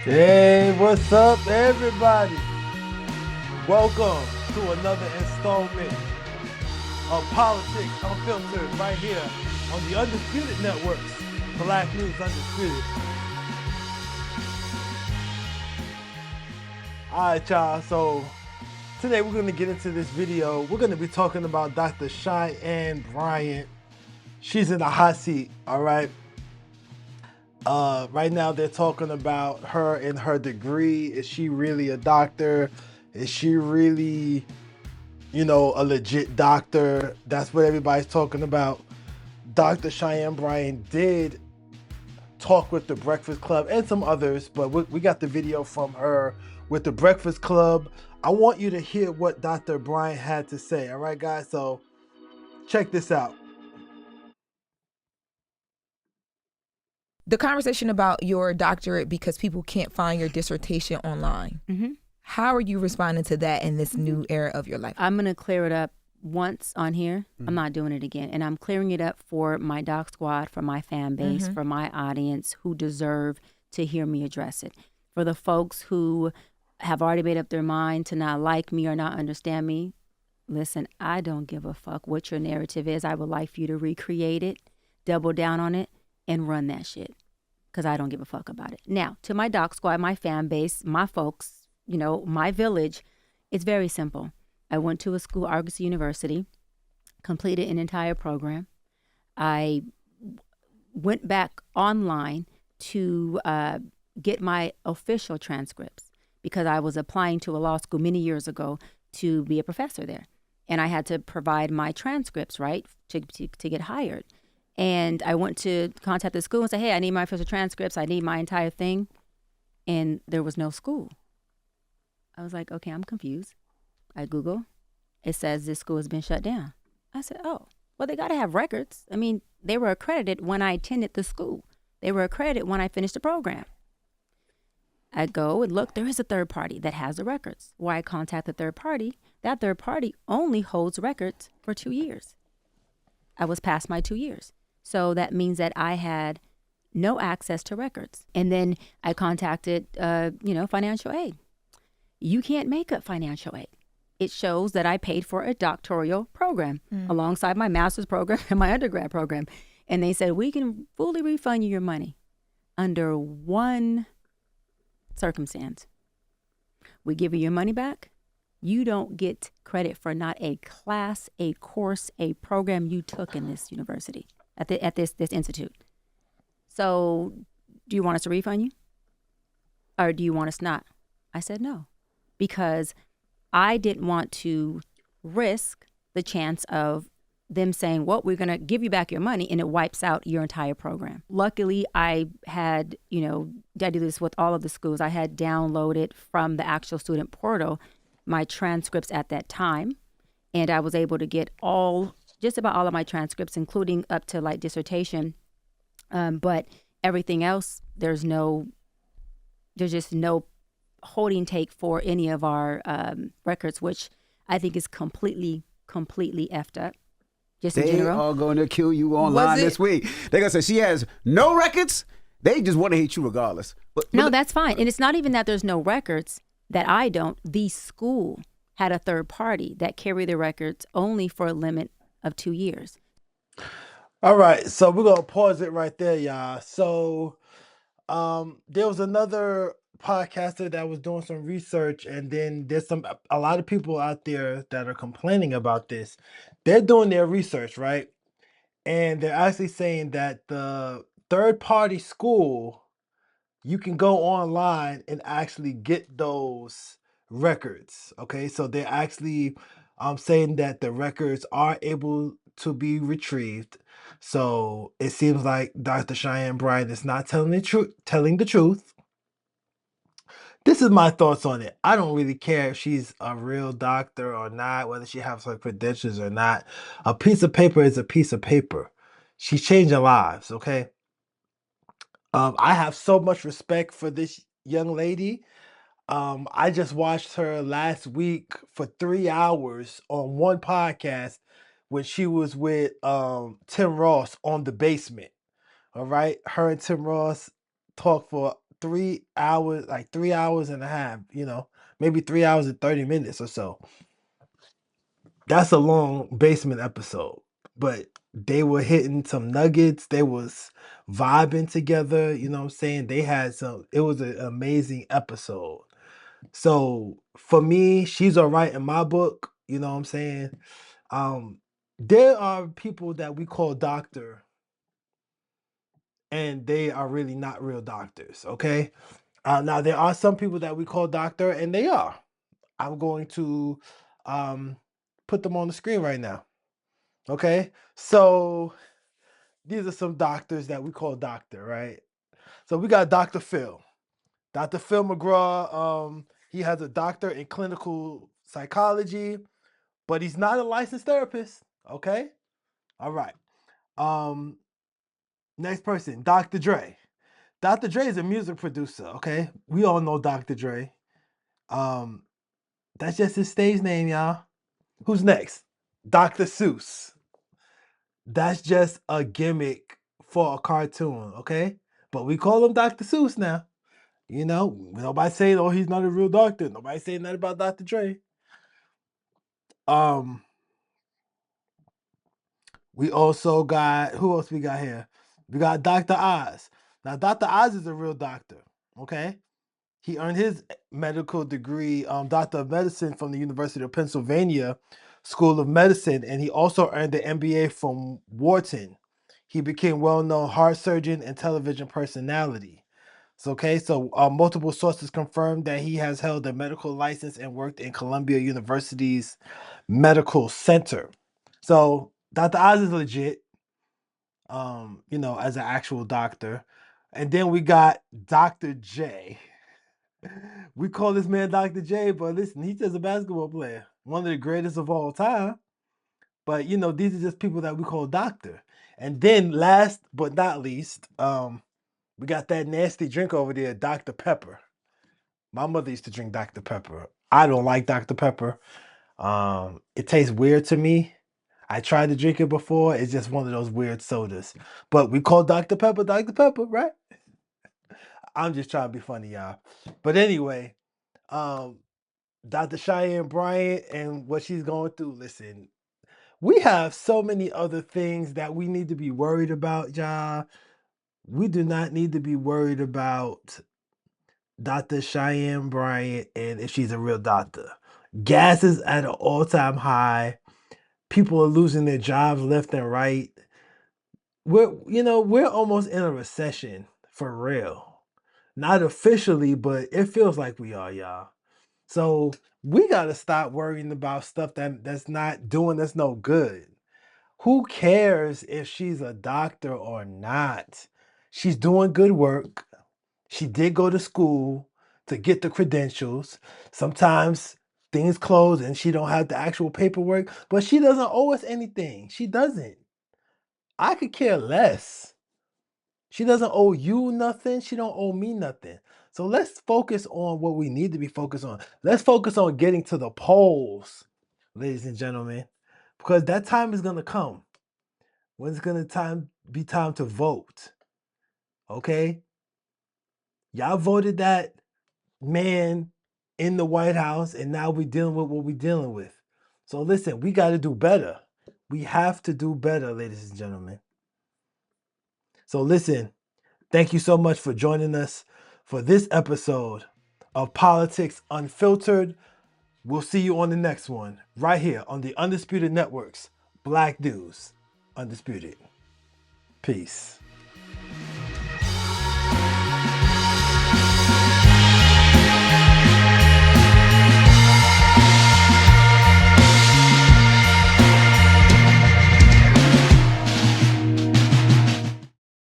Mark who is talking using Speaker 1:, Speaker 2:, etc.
Speaker 1: Hey, what's up, everybody? Welcome to another installment of Politics Unfiltered right here on the Undisputed Networks. Black News Undisputed. All right, y'all. So today we're going to get into this video. We're going to be talking about Dr. Cheyenne Bryant. She's in the hot seat, all right? Right now they're talking about her and her degree. Is she really a doctor? Is she really, a legit doctor? That's what everybody's talking about. Dr. Cheyenne Bryant did talk with the Breakfast Club and some others, but we got the video from her with the Breakfast Club. I want you to hear what Dr. Bryant had to say. All right, guys? So check this out.
Speaker 2: The conversation about your doctorate because people can't find your dissertation online.
Speaker 3: Mm-hmm.
Speaker 2: How are you responding to that in this new era of your life?
Speaker 3: I'm going to clear it up once on here. I'm not doing it again. And I'm clearing it up for my doc squad, for my fan base, for my audience who deserve to hear me address it. For the folks who have already made up their mind to not like me or not understand me, listen, I don't give a fuck what your narrative is. I would like for you to recreate it, double down on it, and run that shit. Because I don't give a fuck about it. Now, to my doc squad, my fan base, my folks, my village, it's very simple. I went to a school, Argosy University, completed an entire program. I went back online to get my official transcripts because I was applying to a law school many years ago to be a professor there. And I had to provide my transcripts, right, to get hired. And I went to contact the school and say, hey, I need my official transcripts. I need my entire thing. And there was no school. I was like, okay, I'm confused. I Google. It says this school has been shut down. I said, oh, well, they got to have records. I mean, they were accredited when I attended the school. They were accredited when I finished the program. I go and look, there is a third party that has the records. Why I contact the third party, that third party only holds records for 2 years. I was past my 2 years. So that means that I had no access to records. And then I contacted, financial aid. You can't make up financial aid. It shows that I paid for a doctoral program alongside my master's program and my undergrad program. And they said, we can fully refund you your money under one circumstance. We give you your money back. You don't get credit for not a class, a course, a program you took in this university. At this institute. So do you want us to refund you? Or do you want us not? I said no. Because I didn't want to risk the chance of them saying, well, we're going to give you back your money and it wipes out your entire program. Luckily, I had, I do this with all of the schools. I had downloaded from the actual student portal my transcripts at that time. And I was able to get just about all of my transcripts, including up to like dissertation. But everything else, there's just no holding take for any of our records, which I think is completely effed up. Just in
Speaker 4: They
Speaker 3: general.
Speaker 4: are going to kill you online this week. They're going to say she has no records. They just want to hate you regardless.
Speaker 3: No, that's fine. And it's not even that there's no records that I don't. The school had a third party that carried the records only for a limit of 2 years.
Speaker 1: All right, so we're gonna pause it right there, y'all. So there was another podcaster that was doing some research, and then there's a lot of people out there that are complaining about this. They're doing their research, right? And they're actually saying that the third party school, you can go online and actually get those records. Okay, so they're actually saying that the records are able to be retrieved. So it seems like Dr. Cheyenne Bryant is not telling the truth. This is my thoughts on it. I don't really care if she's a real doctor or not, whether she has her credentials or not. A piece of paper is a piece of paper. She's changing lives, okay? I have so much respect for this young lady. I just watched her last week for 3 hours on one podcast when she was with Tim Ross on The Basement. All right. Her and Tim Ross talked for 3 hours, like 3 hours and a half, maybe 3 hours and 30 minutes or so. That's a long basement episode, but they were hitting some nuggets. They was vibing together. You know what I'm saying? It was an amazing episode. So for me, she's all right in my book. You know what I'm saying? There are people that we call doctor, and they are really not real doctors. Okay. Now there are some people that we call doctor, and they are. I'm going to put them on the screen right now. Okay. So these are some doctors that we call doctor, right? So we got Dr. Phil. Dr. Phil McGraw, he has a doctorate in clinical psychology, but he's not a licensed therapist. Okay. All right. Next person, Dr. Dre. Dr. Dre is a music producer. Okay. We all know Dr. Dre. That's just his stage name, y'all. Who's next? Dr. Seuss. That's just a gimmick for a cartoon, okay? But we call him Dr. Seuss now. Nobody saying, oh, he's not a real doctor. Nobody saying that about Dr. Dre. We also got, who else we got here? We got Dr. Oz. Now, Dr. Oz is a real doctor, okay? He earned his medical degree, Doctor of Medicine, from the University of Pennsylvania School of Medicine, and he also earned the MBA from Wharton. He became well-known heart surgeon and television personality. So multiple sources confirm that he has held a medical license and worked in Columbia University's medical center. So Dr. Oz is legit, as an actual doctor. And then we got Dr. J. We call this man Dr. J, but listen, he's just a basketball player, one of the greatest of all time. But these are just people that we call doctor. And then last but not least, we got that nasty drink over there, Dr. Pepper. My mother used to drink Dr. Pepper. I don't like Dr. Pepper. It tastes weird to me. I tried to drink it before. It's just one of those weird sodas. But we call Dr. Pepper, right? I'm just trying to be funny, y'all. But anyway, Dr. Cheyenne Bryant and what she's going through. Listen, we have so many other things that we need to be worried about, y'all. We do not need to be worried about Dr. Cheyenne Bryant and if she's a real doctor. Gas is at an all-time high. People are losing their jobs left and right. We're almost in a recession for real. Not officially, but it feels like we are, y'all. So we gotta stop worrying about stuff that's not doing us no good. Who cares if she's a doctor or not? She's doing good work. She did go to school to get the credentials. Sometimes things close and she don't have the actual paperwork, but she doesn't owe us anything. She doesn't. I could care less. She doesn't owe you nothing. She don't owe me nothing. So let's focus on what we need to be focused on. Let's focus on getting to the polls, ladies and gentlemen, because that time is gonna come. When it's gonna be time to vote. Okay? Y'all voted that man in the White House, and now we're dealing with what we're dealing with. So listen, we got to do better. We have to do better, ladies and gentlemen. So listen, thank you so much for joining us for this episode of Politics Unfiltered. We'll see you on the next one, right here on the Undisputed Networks. Black News Undisputed. Peace.